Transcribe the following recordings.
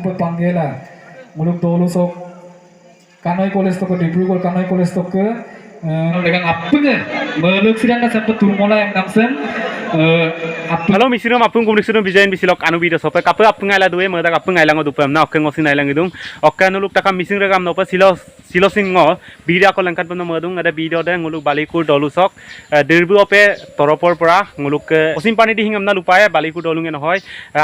pun panggela muluk dolu sok kanoi college to ke Dibrugarh kanoi college to ke legang appunge muluk sidang na sempat turmola yang namsen Halo misirum apung komunikasirum bijain bisilok anu video sope kape apung ayla duwe mada apung ayla ngodupam na okke ngosin ayla ngidung okke nuluk taka mising regam nopa silo singo video ko lengkat pun modung ada video de nguluk balikur dolusok dirbu ope toropor pora nguluk osim pani di hingam na lupaye balikur dolungen hoy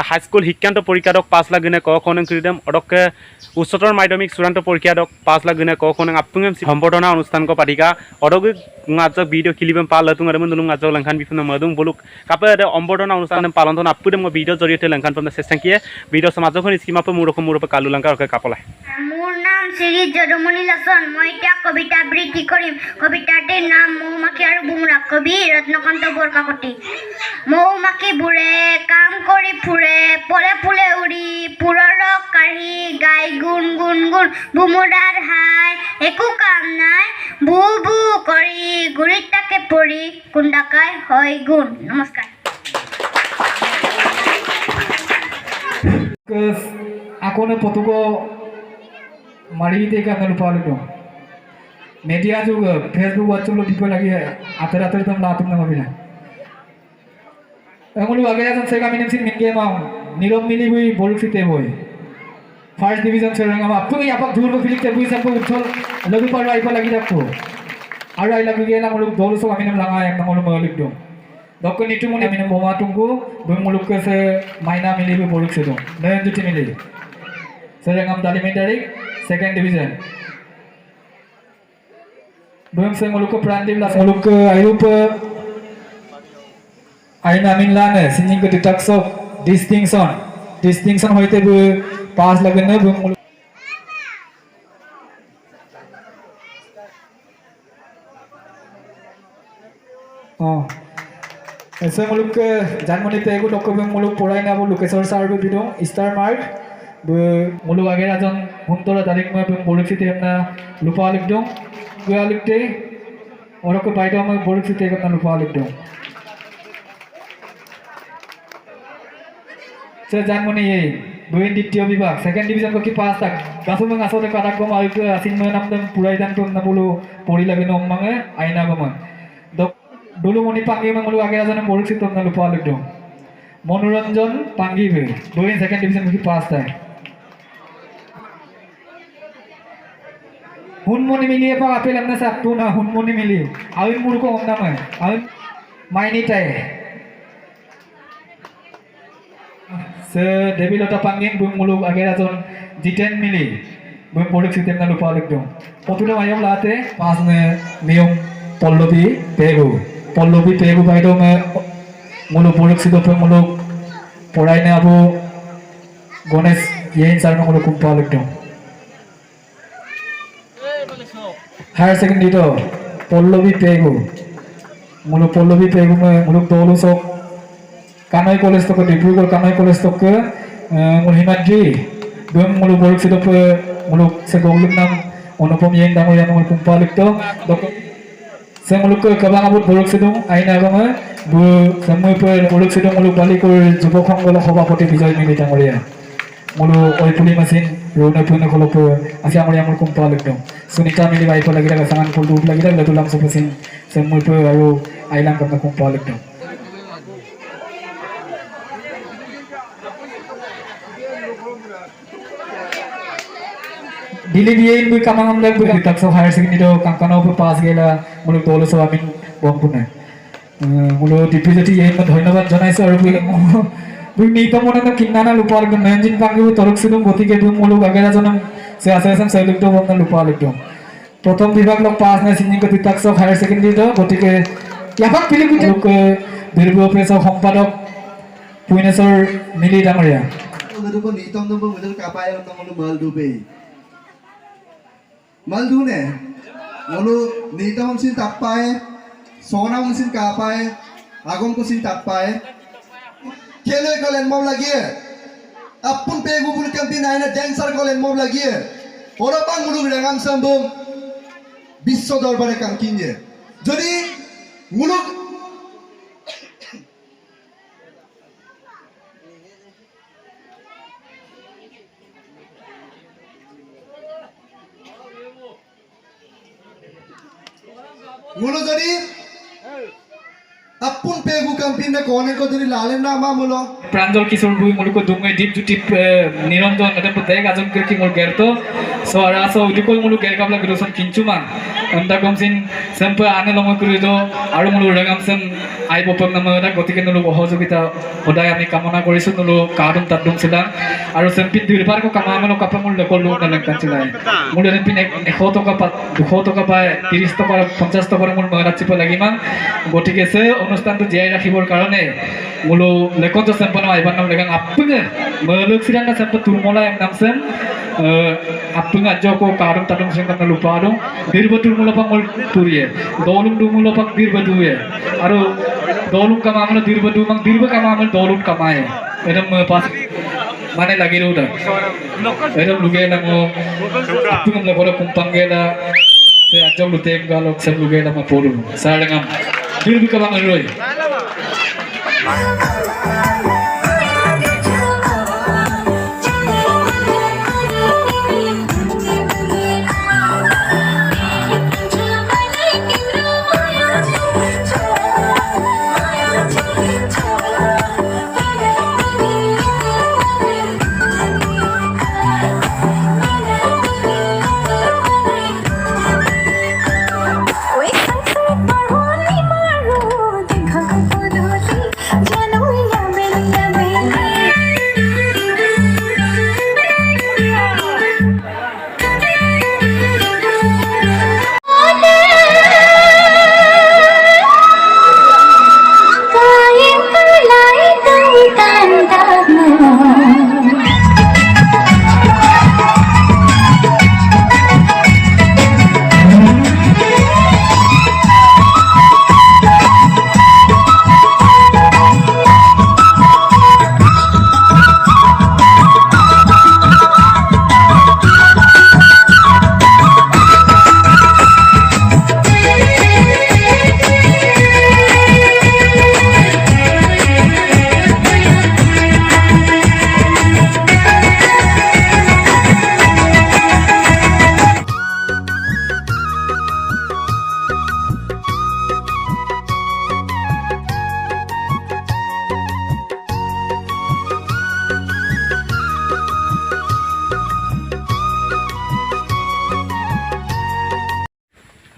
high school hikkanto porikha dok 5 lakh gune ko koneng kridem odokke উচ্চতৰ মাধ্যমিক চূড়ান্ত পৰীক্ষা দক 5 লাখ গুণে ক কোন আপুঙম সম্বৰ্ধনা অনুষ্ঠান ক পাতিকা অডগ ngajo video kilibem pala tung ada mendulung ngajo langkan bifuna madung buluk kape ada সম্বৰ্ধনা অনুষ্ঠান পালন থন আপুদে মই video জৰিয়তে langkan পম চেষ্টাকিয়ে video সমাজখন স্কিমা প মুৰখ কালু লংকা ৰকে কাপলা মোৰ নাম শ্ৰী যদুমণি লাচন মই এতিয়া কবিতা আবৃত্তি কৰিম কবিতাটিৰ নাম মৌমাখি আৰু বুমৰা কবি ৰত্নকান্ত বৰকাকতি মৌমাখিবোৰে কাম কৰি ফুৰে পলে ফুলে উৰি পুৰৰ কাঢ়ি গাই গুণ গুণ গুণ বুমৰাৰ হাই একো কাম নাই বু বু কৰি গুৰিত তাকে পৰি কুণ্ডাকাই হয় গুণ নমস্কাৰ akone potugo mari te ka lupa lu media juga Facebook WhatsApp lo dipo lagi atar tam latum na mabila angulu agaya san se kami nensin minge ma nirom mili bui boluk site boy first division serang ama apu ya pak dhurbo filik te bui sampo uthol lagu par ai pa lagi dakko aru ai lagi gela muluk dolu so kami nam langa yang namulu malik dong dokon itu mun kami nam boma tunggu bui muluk ke se maina mili bui boluk se dong nayan juti mili serang am elementary second division bui se muluk ke prandip las muluk ke ayup aina min lane singing ke ditakso distinction hoite bui पास लगने बुम मुलुक ऐसे मुलुक के जानमनी पे एगो टक्को बुम मुलुक पढ़ाई ना बुम लोकेशर सार बु बिदो स्टार मार्क बु मुलुक आगे राजन हुंतोला तारीख में बुम बोलक सिते हमना लुपा लिख दो गुया लिखते और को बाइडो में बोलक सिते हमना लुपा लिख दो से जानमनी ये Buin ditio bibak second division ko ki pass tak gasu mang asode katak ko mai ke asin me nam dem purai dan tum namulu pori lagi nom mange aina ko man dok dulu moni pangi mang mulu age ajana borik sitom na lupa lik dong monoranjon pangi be buin second division ko ki pass tak hun moni mili pa apel amna sak tu na hun moni mili awin mur ko om namai awin maini tai se debilota pangin bum muluk agera jon jiten mili bum bolik sitem na lupa lik dong potuna ayam late pas me nium pollobi pegu baido me muluk bolik sidope muluk porai na abu gones yen sar muluk kumpa lik dong higher secondary to pollobi pegu me muluk dolu sok kanoi college to ke Dibrugarh kanoi college to ke Mulhimadri bum muluk boluk sido pe muluk se gogluk nam onopom yeng dango yang muluk kumpalik to dok se muluk ke kabang abut boluk sido aina agama bu samui pe boluk sido muluk balikur jubok honggolo khobapoti bijoy mili tangoria muluk oi puli mesin rona puna kholo pe asi amori amul kumpalik to sunita mili bai pa lagi daga sangan pul dub lagi daga tulang sopesin samui pe aru ailang kapna kumpalik to Dili dia ini kamang amlak bu tak so higher secondary do kangkano bu pass gela muluk dolo so amin bom punai muluk dipilati ye ma dhonnobad janaisu aru bu ni to mona na kinnana lupar gun nanjin pangi bu torok sidum gotike bu muluk agera janam se asasam seluk do bom na lupa likdo prothom bibhag lok pass na singing ko tak so higher secondary do gotike yapak pilik muluk dirbo peso সম্পাদক পুইনেশ্বৰ মিলি ডাঙৰীয়া Ko nitom no mo kapayon no mo maldupe Maldune Mulu nitom sin tapai sona sin kapai agom ko sin tapai kele kolen mom lagi apun pegu bul kampi naina dancer kolen mom lagi ora pang mulu rangam sambum bisho darbare kam kinje jodi mulu Mulu jadi apun pegu kampin na konen ko jadi lalen na ma mulo. প্রাঞ্জল কিশোর বুই মুলুকো দুঙ্গে deep জুটি নিরঞ্জন এটা পতাই গাজন কিরকি মুল গেরতো so আরাসো উদিকল মুলুক গের কাবলা গরুসন কিঞ্চুমান অন্দা কমসিন সেম্প আনে লম করিদো আৰু মুলু রেগামসন আই বপক নাম এটা গতিকে নুলু সহযোগিতা সদায় আমি কামনা কৰিছো নুলু কাদুম তাদুম সিলা আৰু সেম্পিন দুইবাৰ কো কামামলো কাপা মুল লেকল লু না লেকান চিলাই মুল সেম্পিন 100 টাকা 200 টাকা পায় 30 টাকা 50 টাকা মুল মহারাজ চিপ লাগিমান গতিকে সে অনুষ্ঠানটো জিয়াই ৰাখিবৰ কাৰণে মুলু লেকন সেম্পন আইবান নাম লেকান আপুঙে মলুক সিরান সেম্প তুরমলা এম নামসেন আপুঙ আজকো কাদুম তাদুম সিং কাম লুপাদো দীর্ঘ তুরমলা পা মুল তুরিয়ে দলুম দুমুলা পা দীর্ঘ দুয়ে আৰু দলুম কামামলো দীর্ঘ দু mang দীর্ঘ কামামল দলুম কামায় এরম পাস মানে লাগি রুদা এরম লুগে নামো আপুঙ লেকরে কুম্পাঙ্গেলা se ajok lutem galok sem luge lama poru sarangam dil bi kabang roi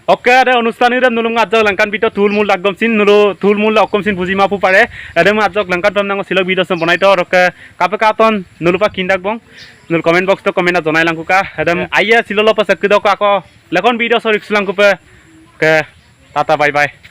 Oke, ada অনুষ্ঠান ini nulung ajak langkan bito tulmul lagom sin nulu tulmul okom sin buji mapu pare. Ada mu ajak langkan pam nango silok video sem bonai to oke kape katon nulu pa kindak bong. Nul comment box to comment jonai langku ka. Ada ayah silolo pa sakdo ko ako lakon video sorik langku pe. Ke tata bye bye.